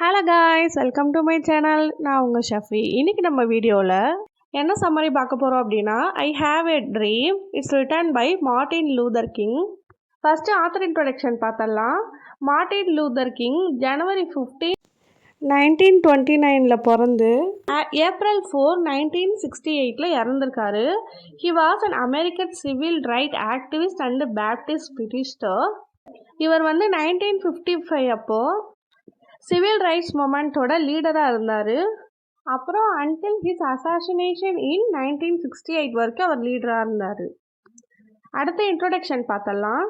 Hello guys, welcome to my channel. நான் உங்கள் ஷஃபி. இன்றைக்கி நம்ம வீடியோவில் என்ன சம்மரி பார்க்க போகிறோம் அப்படின்னா, I have a dream it's written by Martin Luther King. First author introduction பார்த்தலாம். மார்ட்டின் லூதர் கிங் ஜனவரி 15, 1929 பிறந்து ஏப்ரல் 4, 1968 இறந்துருக்காரு. He was an American civil right activist and Baptist minister. இவர் 1955 அப்போது சிவில் ரைட்ஸ் மூமெண்ட்டோட லீடராக இருந்தார். அப்புறம் அன்டில் ஹிஸ் அசாசினேஷன் இன் 1968 வரைக்கும் அவர் லீடராக இருந்தார். அடுத்த இன்ட்ரொடக்ஷன் பார்த்தலாம்.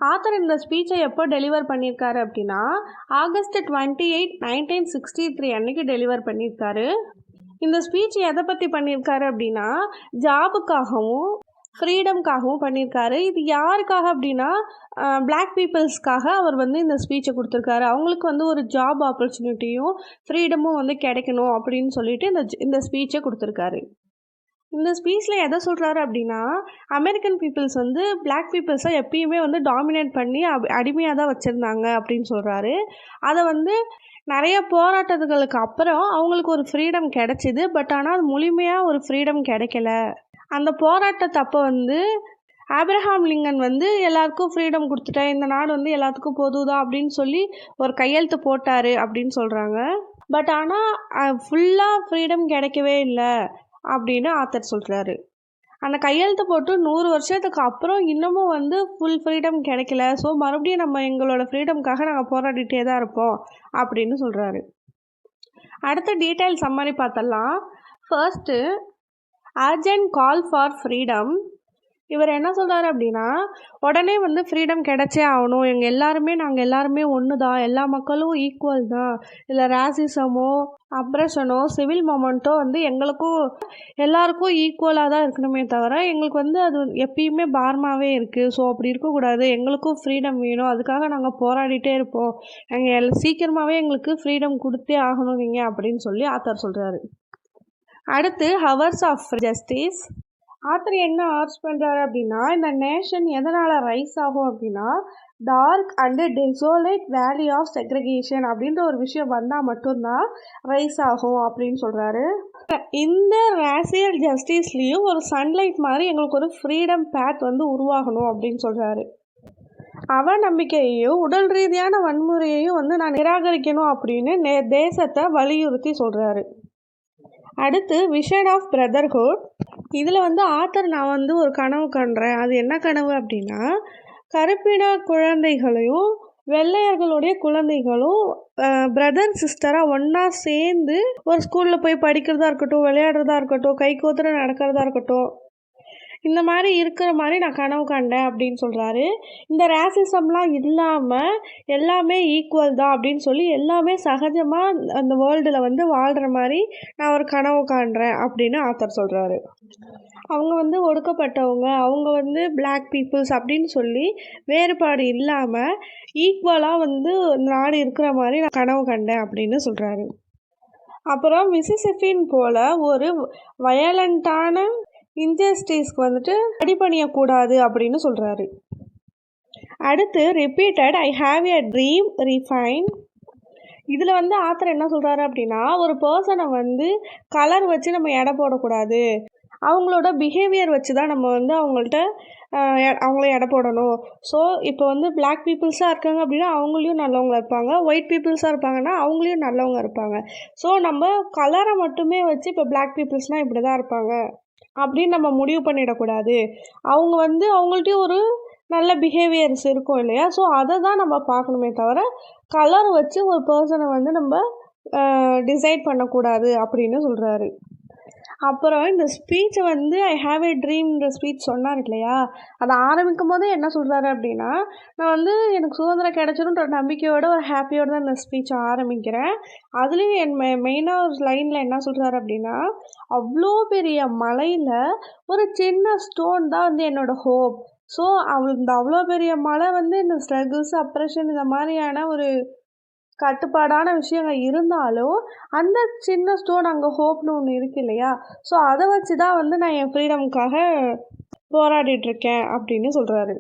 ஆத்தர் இந்த ஸ்பீச்சை எப்போ டெலிவர் பண்ணியிருக்காரு அப்படின்னா, ஆகஸ்ட் 28, 1963 அன்னைக்கு டெலிவர் பண்ணியிருக்காரு. இந்த ஸ்பீச் எதை பற்றி பண்ணியிருக்காரு அப்படின்னா, ஜாபுக்காகவும் ஃப்ரீடம்காகவும் பண்ணியிருக்காரு. இது யாருக்காக அப்படின்னா, பிளாக் பீப்புள்ஸ்க்காக அவர் இந்த ஸ்பீச்சை கொடுத்துருக்காரு. அவங்களுக்கு ஒரு ஜாப் ஆப்பர்ச்சுனிட்டியும் ஃப்ரீடமும் கிடைக்கணும் அப்படின்னு சொல்லிட்டு இந்த ஸ்பீச்சை கொடுத்துருக்காரு. இந்த ஸ்பீச்சில் எதை சொல்கிறாரு அப்படின்னா, அமெரிக்கன் பீப்புள்ஸ் பிளாக் பீப்புள்ஸை எப்பயுமே டாமினேட் பண்ணி அடிமையாக தான் வச்சுருந்தாங்க அப்படின்னு சொல்கிறாரு. அதை நிறைய போராட்டங்களுக்கு அப்புறம் அவங்களுக்கு ஒரு ஃப்ரீடம் கிடச்சிது. பட் ஆனால் அது முழுமையாக ஒரு ஃப்ரீடம் கிடைக்கல. அந்த போராட்டத்தப்போ ஆப்ரஹாம் லிங்கன் எல்லாருக்கும் ஃப்ரீடம் கொடுத்துட்டேன், இந்த நாடு எல்லாத்துக்கும் பொதுதான் அப்படின்னு சொல்லி ஒரு கையெழுத்து போட்டார் அப்படின்னு சொல்கிறாங்க. பட் ஆனால் ஃபுல்லாக ஃப்ரீடம் கிடைக்கவே இல்லை அப்படின்னு ஆத்தர் சொல்கிறாரு. அந்த கையெழுத்து போட்டு 100 வருஷத்துக்கு அப்புறம் இன்னமும் ஃபுல் ஃப்ரீடம் கிடைக்கல. ஸோ மறுபடியும் நம்ம எங்களோட ஃப்ரீடம்காக நாங்கள் போராடிட்டே தான் இருப்போம் அப்படின்னு சொல்கிறாரு. அடுத்த டீட்டெயில் சம்மரி பார்த்தலாம். First, urgent call for freedom. இவர் என்ன சொல்கிறாரு அப்படின்னா, உடனே ஃப்ரீடம் கிடைச்சே ஆகணும், நாங்கள் எல்லாருமே ஒன்று தான், எல்லா மக்களும் ஈக்குவல் தான், இல்லை ரேசிசமோ அப்ரஷனோ சிவில் மொமெண்ட்டோ எங்களுக்கும் எல்லாருக்கும் ஈக்குவலாக தான் இருக்கணுமே தவிர எங்களுக்கு அது எப்பயுமே பார்மாவே இருக்குது. ஸோ அப்படி இருக்கக்கூடாது, எங்களுக்கும் ஃப்ரீடம் வேணும், அதுக்காக நாங்கள் போராடிட்டே இருப்போம், நாங்கள் சீக்கிரமாகவே எங்களுக்கு ஃப்ரீடம் கொடுத்தே ஆகணும் நீங்கள் அப்படின்னு சொல்லி ஆத்தர் சொல்கிறாரு. அடுத்து, ஹவர்ஸ் ஆஃப் ஜஸ்டிஸ். ஆத்தர் என்ன ஆர்ச் பண்ணுறாரு அப்படின்னா, இந்த நேஷன் எதனால் ரைஸ் ஆகும் அப்படின்னா, டார்க் அண்டு டெசோலேட் வேலி ஆஃப் செக்ரிகேஷன் அப்படின்ற ஒரு விஷயம் வந்தால் மட்டும்தான் ரைஸ் ஆகும் அப்படின்னு சொல்கிறாரு. இந்த ரேசியல் ஜஸ்டிஸ்லேயும் ஒரு சன்லைட் மாதிரி எங்களுக்கு ஒரு ஃப்ரீடம் பேத் உருவாகணும் அப்படின்னு சொல்கிறாரு. அவநம்பிக்கையையும் உடல் ரீதியான வன்முறையையும் நான் நிராகரிக்கணும் அப்படின்னு தேசத்தை வலியுறுத்தி சொல்கிறாரு. அடுத்து, விஷன் ஆஃப் பிரதர்ஹுட். இதில் ஆத்தர் நான் ஒரு கனவு காண்றேன். அது என்ன கனவு அப்படின்னா, கருப்பின குழந்தைகளையும் வெள்ளையர்களுடைய குழந்தைகளும் பிரதர் சிஸ்டராக ஒன்றா சேர்ந்து ஒரு ஸ்கூலில் போய் படிக்கிறதா இருக்கட்டும், விளையாடுறதா இருக்கட்டும், கை கோத்துற நடக்கிறதா இருக்கட்டும், இந்த மாதிரி இருக்கிற மாதிரி நான் கனவு கண்டேன் அப்படின்னு சொல்கிறாரு. இந்த ரேசிசம்லாம் இல்லாமல் எல்லாமே ஈக்குவல் தான் அப்படின்னு சொல்லி எல்லாமே சகஜமாக அந்த வேர்ல்டில் வாழ்கிற மாதிரி நான் ஒரு கனவு காண்றேன் அப்படின்னு ஆத்தர் சொல்கிறாரு. அவங்க ஒடுக்கப்பட்டவங்க, அவங்க பிளாக் பீப்புள்ஸ் அப்படின்னு சொல்லி வேறுபாடு இல்லாமல் ஈக்குவலாக நாடு இருக்கிற மாதிரி நான் கனவு கண்டேன் அப்படின்னு சொல்கிறாரு. அப்புறம் மிசிசிப்பின் போல் ஒரு வயலண்ட்டான இன்ஜஸ்டிஸ்க்கு அடிபணியக்கூடாது அப்படின்னு சொல்கிறாரு. அடுத்து, repeated I have a dream refine. இதில் ஆத்தர் என்ன சொல்கிறாரு அப்படின்னா, ஒரு பர்சனை கலர் வச்சு நம்ம எடை போடக்கூடாது, அவங்களோட பிஹேவியர் வச்சு தான் நம்ம அவங்கள எடை போடணும். ஸோ இப்போ பிளாக் பீப்புள்ஸாக இருக்காங்க அப்படின்னா அவங்களையும் நல்லவங்க இருப்பாங்க, ஒயிட் பீப்புள்ஸாக இருப்பாங்கன்னா அவங்களையும் நல்லவங்க இருப்பாங்க. ஸோ நம்ம கலரை மட்டுமே வச்சு இப்போ பிளாக் பீப்புள்ஸ்னால் இப்படி தான் இருப்பாங்க அப்படின்னு நம்ம முடிவு பண்ணிடக்கூடாது. அவங்க அவங்கள்ட்டையும் ஒரு நல்ல பிஹேவியர்ஸ் இருக்கும் இல்லையா? ஸோ அதை தான் நம்ம பார்க்கணுமே தவிர கலர் வச்சு ஒரு பர்சனை நம்ம டிசைட் பண்ணக்கூடாது அப்படின்னு சொல்கிறாரு. அப்புறம் இந்த ஸ்பீச்சை ஐ ஹாவ் எ ட்ரீம்ன்ற ஸ்பீச் சொன்னார் இல்லையா, அதை ஆரம்பிக்கும் போதே என்ன சொல்கிறாரு அப்படின்னா, நான் எனக்கு சுதந்திரம் கிடைச்சிடும்ன்ற நம்பிக்கையோட ஒரு ஹாப்பியோடு தான் இந்த ஸ்பீச்சை ஆரம்பிக்கிறேன். அதுலேயும் என் மெயினாக ஒரு லைனில் என்ன சொல்கிறாரு அப்படின்னா, அவ்வளோ பெரிய மலையில் ஒரு சின்ன ஸ்டோன் தான் என்னோடய ஹோப். ஸோ இந்த அவ்வளோ பெரிய மலை இந்த ஸ்ட்ரகிள்ஸ் அப்ரெஷன் இந்த மாதிரியான ஒரு கட்டுப்பாடான விஷயங்கள் இருந்தாலும் அந்த சின்ன ஸ்டோன் அங்கே ஹோப்னு ஒன்று இருக்கு இல்லையா? ஸோ அதை வச்சு தான் நான் என் ஃப்ரீடமுக்காக போராடிட்டுருக்கேன் அப்படின்னு சொல்கிறாரு.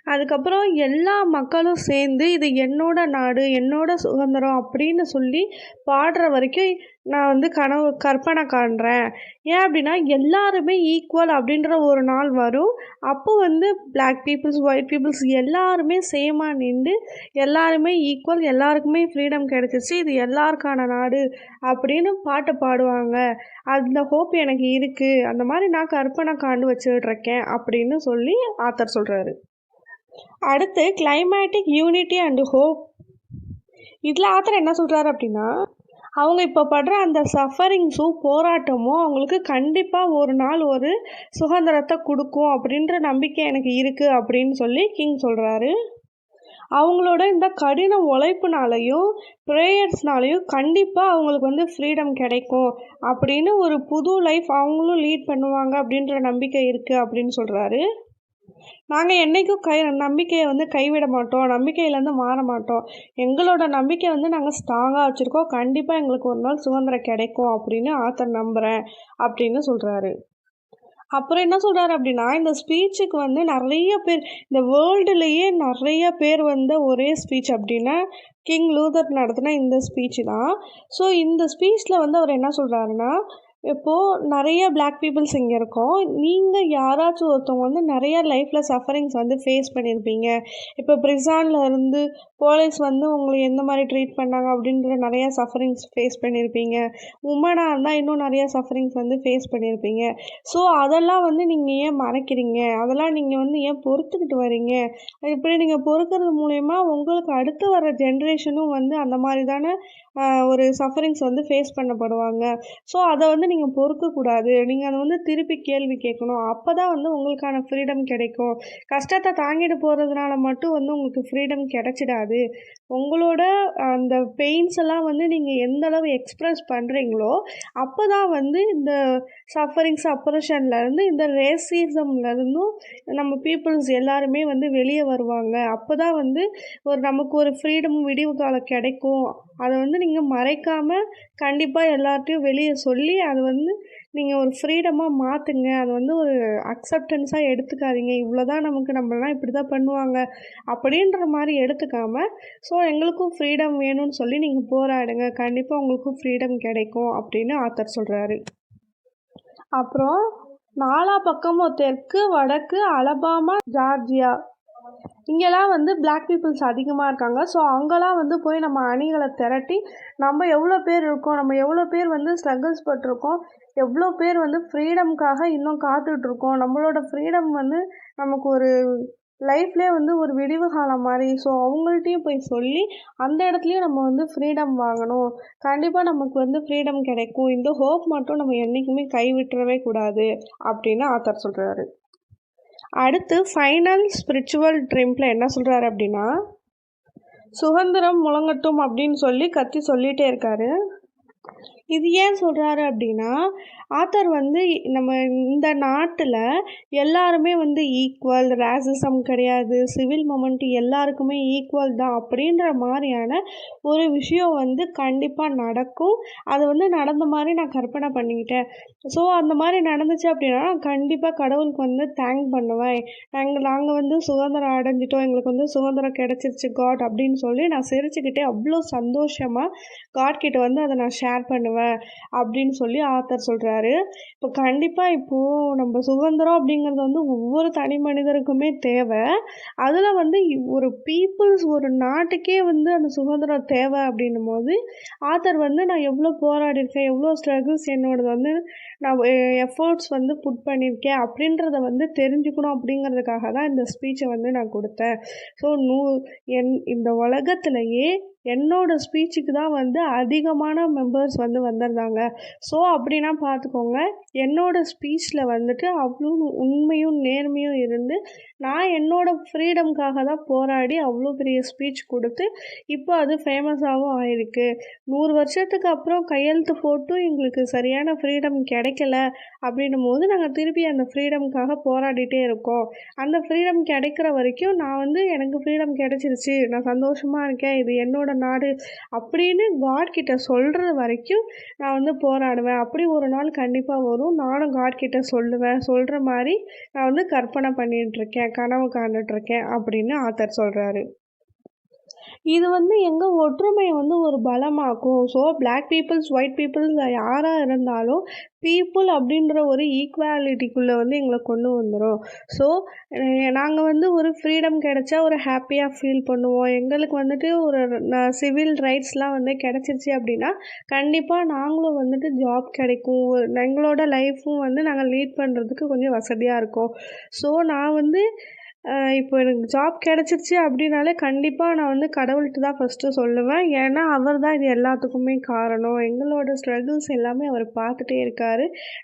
அதுக்கப்புறம் எல்லா மக்களும் சேர்ந்து இது என்னோட நாடு, என்னோட சுதந்திரம் அப்படின்னு சொல்லி பாடுற வரைக்கும் நான் வந்து கற்பனை காண்றேன். ஏன் அப்படின்னா, எல்லாருமே ஈக்குவல் அப்படின்ற ஒரு நாள் வரும். அப்போ வந்து பிளாக் பீப்பிள்ஸ், ஒயிட் பீப்பிள்ஸ் எல்லாருமே சேமா நின்று எல்லாருமே ஈக்குவல், எல்லாருக்குமே ஃப்ரீடம் கிடைச்சிருச்சு. இது எல்லாருக்கான நாடு அப்படின்னு பாட்டு பாடுவாங்க. அந்த ஹோப் எனக்கு இருக்கு. அந்த மாதிரி நான் கற்பனை காண்டு வச்சுட்ருக்கேன் அப்படின்னு சொல்லி ஆத்தர் சொல்றாரு. அடுத்து கிளைமேட்டிக் யூனிட்டி அண்ட் ஹோப். இதில் ஆத்தர் என்ன சொல்கிறாரு அப்படின்னா, அவங்க இப்போ படுற அந்த சஃபரிங்ஸும் போராட்டமும் அவங்களுக்கு கண்டிப்பாக ஒரு நாள் ஒரு சுதந்திரத்தை கொடுக்கும் அப்படின்ற நம்பிக்கை எனக்கு இருக்குது அப்படின்னு சொல்லி கிங் சொல்கிறாரு. அவங்களோட இந்த கடின உழைப்புனாலையும் ப்ரேயர்ஸ்னாலையும் கண்டிப்பாக அவங்களுக்கு வந்து ஃப்ரீடம் கிடைக்கும் அப்படின்னு ஒரு புது லைஃப் அவங்களும் லீட் பண்ணுவாங்க அப்படின்ற நம்பிக்கை இருக்குது அப்படின்னு சொல்கிறாரு. நாங்கள் என்றைக்கும் நம்பிக்கையை வந்து கைவிட மாட்டோம், நம்பிக்கையிலேருந்து மாற மாட்டோம். எங்களோட நம்பிக்கை வந்து நாங்கள் ஸ்ட்ராங்காக வச்சுருக்கோம். கண்டிப்பாக எங்களுக்கு ஒரு நாள் சுதந்திரம் கிடைக்கும் அப்படின்னு ஆத்தர் நம்புகிறேன் அப்படின்னு சொல்கிறாரு. அப்புறம் என்ன சொல்கிறாரு அப்படின்னா, இந்த ஸ்பீச்சுக்கு வந்து நிறைய பேர், இந்த வேர்ல்டுலேயே நிறைய பேர் வந்த ஒரே ஸ்பீச் அப்படின்னா கிங் லூதர் நடத்தின இந்த ஸ்பீச் தான். ஸோ இந்த ஸ்பீச்சில் வந்து அவர் என்ன சொல்கிறாருன்னா, இப்போது நிறைய பிளாக் பீப்புள்ஸ் இங்கே இருக்கோம். நீங்கள் யாராச்சும் ஒருத்தவங்க வந்து நிறைய லைஃப்பில் சஃபரிங்ஸ் வந்து ஃபேஸ் பண்ணியிருப்பீங்க. இப்போ ப்ரிசானில் இருந்து போலீஸ் வந்து உங்களை எந்த மாதிரி ட்ரீட் பண்ணாங்க அப்படின்ற நிறையா சஃபரிங்ஸ் ஃபேஸ் பண்ணியிருப்பீங்க. உமனாக இருந்தால் இன்னும் நிறையா சஃபரிங்ஸ் வந்து ஃபேஸ் பண்ணியிருப்பீங்க. ஸோ அதெல்லாம் வந்து நீங்கள் ஏன் மறைக்கிறீங்க? அதெல்லாம் நீங்கள் வந்து ஏன் பொறுத்துக்கிட்டு வரீங்க? இப்படி நீங்கள் பொறுக்கிறது மூலயமா உங்களுக்கு அடுத்து வர ஜென்ரேஷனும் வந்து அந்த மாதிரி தானே ஒரு சஃபரிங்ஸ் வந்து ஃபேஸ் பண்ணப்படுவாங்க. ஸோ அதை வந்து நீங்கள் பொறுக்கக்கூடாது. நீங்கள் அதை வந்து திருப்பி கேள்வி கேட்கணும். அப்போ தான் வந்து உங்களுக்கான ஃப்ரீடம் கிடைக்கும். கஷ்டத்தை தாங்கிட்டு போகிறதுனால மட்டும் வந்து உங்களுக்கு ஃப்ரீடம் கிடைச்சிடாது. உங்களோட அந்த பெயின்ஸ் எல்லாம் வந்து நீங்கள் எந்த அளவு எக்ஸ்ப்ரெஸ் பண்ணுறீங்களோ அப்போ தான் வந்து இந்த சஃபரிங்ஸ் அப்ரஷன்லேருந்து இந்த ரேசிசம்லேருந்தும் நம்ம பீப்புள்ஸ் எல்லாருமே வந்து வெளியே வருவாங்க. அப்போ தான் வந்து நமக்கு ஒரு ஃப்ரீடம் விடிவு காலம் கிடைக்கும். அதை வந்து நீங்கள் மறைக்காமல் கண்டிப்பாக எல்லார்ட்டையும் வெளியே சொல்லி அதை வந்து நீங்கள் ஒரு ஃப்ரீடமாக மாற்றுங்க. அதை வந்து ஒரு அக்செப்டன்ஸாக எடுத்துக்காதீங்க. இவ்வளோ தான் நம்மளாம் இப்படி தான் பண்ணுவாங்க அப்படின்ற மாதிரி எடுத்துக்காமல், ஸோ எங்களுக்கும் ஃப்ரீடம் வேணும்னு சொல்லி நீங்கள் போராடுங்க. கண்டிப்பாக உங்களுக்கும் ஃப்ரீடம் கிடைக்கும் அப்படின்னு ஆத்தர் சொல்கிறாரு. அப்புறம் 4 பக்கமும் தெற்கு, வடக்கு, அலபாமா, ஜார்ஜியா இங்கெல்லாம் வந்து பிளாக் பீப்புள்ஸ் அதிகமாக இருக்காங்க. ஸோ அங்கெல்லாம் வந்து போய் நம்ம அணிகளை திரட்டி நம்ம எவ்வளோ பேர் இருக்கோம், நம்ம எவ்வளோ பேர் வந்து ஸ்ட்ரகிள்ஸ் பட்டிருக்கோம், எவ்வளோ பேர் வந்து ஃப்ரீடம்காக இன்னும் காத்துட்ருக்கோம், நம்மளோட ஃப்ரீடம் வந்து நமக்கு ஒரு லைஃப்லேயே வந்து ஒரு விடிவு காலம் மாதிரி. ஸோ அவங்கள்ட்டையும் போய் சொல்லி அந்த இடத்துலையும் நம்ம வந்து ஃப்ரீடம் வாங்கணும். கண்டிப்பாக நமக்கு வந்து ஃப்ரீடம் கிடைக்கும். இந்த ஹோப் மட்டும் நம்ம என்றைக்குமே கைவிட்டுறவே கூடாது அப்படின்னு ஆத்தர் சொல்கிறாரு. அடுத்து ஃபைனல் ஸ்பிரிச்சுவல் ட்ரிம்பில் என்ன சொல்கிறாரு அப்படின்னா, சுதந்திரம் முழங்கட்டும் அப்படின்னு சொல்லி கத்தி சொல்லிகிட்டே இருக்காரு. இது ஏன் சொல்கிறாரு அப்படின்னா, ஆத்தர் வந்து நம்ம இந்த நாட்டில் எல்லாருமே வந்து ஈக்குவல், ரேசிசம் கிடையாது, சிவில் மொமெண்ட் எல்லாருக்குமே ஈக்குவல் தான் அப்படின்ற மாதிரியான ஒரு விஷயம் வந்து கண்டிப்பாக நடக்கும். அது வந்து நடந்த மாதிரி நான் கற்பனை பண்ணிக்கிட்டேன். ஸோ அந்த மாதிரி நடந்துச்சு அப்படின்னா நான் கண்டிப்பாக கடவுளுக்கு வந்து தேங்க் பண்ணுவேன். நாங்கள் வந்து சுதந்திரம் அடைஞ்சிட்டோம், எங்களுக்கு வந்து சுதந்திரம் கிடச்சிருச்சு காட் அப்படின்னு சொல்லி நான் சிரிச்சுக்கிட்டே அவ்வளோ சந்தோஷமாக காட்கிட்ட வந்து அதை நான் ஷேர் பண்ணுவேன் அப்படின்னு சொல்லி ஆத்தர் சொல்கிறாரு. இப்போ கண்டிப்பாக இப்போது நம்ம சுதந்திரம் அப்படிங்கிறது வந்து ஒவ்வொரு தனி மனிதருக்குமே தேவை. அதில் வந்து ஒரு பீப்புள்ஸ், ஒரு நாட்டுக்கே வந்து அந்த சுதந்திரம் தேவை அப்படின்னும் போது ஆத்தர் வந்து நான் எவ்வளோ போராடியிருக்கேன், எவ்வளோ ஸ்ட்ரகிள்ஸ் என்னோடது வந்து நான் எஃபர்ட்ஸ் வந்து புட் பண்ணியிருக்கேன் அப்படின்றத வந்து தெரிஞ்சுக்கணும் அப்படிங்கிறதுக்காக தான் இந்த ஸ்பீச்சை வந்து நான் கொடுத்தேன். ஸோ இந்த உலகத்திலேயே என்னோடய ஸ்பீச்சுக்கு தான் வந்து அதிகமான மெம்பர்ஸ் வந்து வந்திருந்தாங்க. ஸோ அப்படின்னா பார்த்துக்கோங்க, என்னோடய ஸ்பீச்சில் வந்துட்டு அவ்வளோ உண்மையும் நேர்மையும் இருந்து நான் என்னோடய ஃப்ரீடம்காக தான் போராடி அவ்வளோ பெரிய ஸ்பீச் கொடுத்து இப்போ அது ஃபேமஸாகவும் ஆயிருக்கு. 100 வருஷத்துக்கு அப்புறம் கையெழுத்து போட்டும் எங்களுக்கு சரியான ஃப்ரீடம் கிடைக்கல அப்படின்னும் போது நாங்கள் திருப்பி அந்த ஃப்ரீடம்காக போராடிட்டே இருக்கோம். அந்த ஃப்ரீடம் கிடைக்கிற வரைக்கும் நான் வந்து எனக்கு ஃப்ரீடம் கிடைச்சிருச்சு, நான் சந்தோஷமாக இருக்கேன், இது என்னோட நாடு அப்படின்னு காட்கிட்ட சொல்கிற வரைக்கும் நான் வந்து போராடுவேன். அப்படி ஒரு நாள் கண்டிப்பாக வரும், நானும் காட்கிட்ட சொல்லுவேன், சொல்கிற மாதிரி நான் வந்து கற்பனை பண்ணிகிட்ருக்கேன். கனவு காண்டுட்ருக்கேன் அப்படின்னு ஆத்தர் சொல்கிறாரு. இது வந்து எங்கள் ஒற்றுமையை வந்து ஒரு பலமாக்கும். So black peoples, white peoples யாராக இருந்தாலும் பீப்புள் அப்படின்ற ஒரு ஈக்குவாலிட்டிக்குள்ளே வந்து எங்களை கொண்டு வந்துடும். ஸோ நாங்கள் வந்து ஒரு ஃப்ரீடம் கிடைச்சா ஒரு ஹாப்பியாக ஃபீல் பண்ணுவோம். எங்களுக்கு வந்துட்டு ஒரு சிவில் ரைட்ஸ்லாம் வந்து கிடச்சிருச்சு அப்படின்னா கண்டிப்பாக நாங்களும் வந்துட்டு ஜாப் கிடைக்கும். எங்களோட லைஃப்பும் வந்து நாங்கள் லீட் பண்ணுறதுக்கு கொஞ்சம் வசதியாக இருக்கும். ஸோ நான் வந்து இப்போ எனக்கு ஜாப் கிடச்சிருச்சு அப்படின்னாலே கண்டிப்பாக நான் வந்து கடவுள்கிட்ட தான் ஃபஸ்ட்டு சொல்லுவேன். ஏன்னா அவர் தான் இது எல்லாத்துக்குமே காரணம். எங்களோட ஸ்ட்ரகிள்ஸ் எல்லாமே அவர் பார்த்துட்டே இருக்கார்.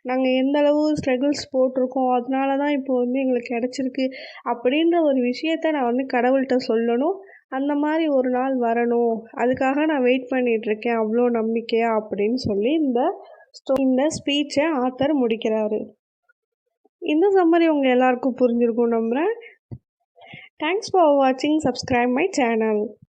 நாங்கள் எந்த அளவு ஸ்ட்ரகிள்ஸ் போட்டிருக்கோம், அதனால தான் இப்போ வந்து எங்களுக்கு கிடச்சிருக்கு அப்படின்ற ஒரு விஷயத்த நான் வந்து கடவுள்கிட்ட சொல்லணும். அந்த மாதிரி ஒரு நாள் வரணும், அதுக்காக நான் வெயிட் பண்ணிகிட்ருக்கேன் அவ்வளோ நம்பிக்கையா அப்படின்னு சொல்லி இந்த ஸ்பீச்சை ஆத்தர் முடிக்கிறாரு. இந்த சம்மரி உங்கள் எல்லாருக்கும் புரிஞ்சிருக்கும் நம்புகிறேன். Thanks for watching. Subscribe my channel.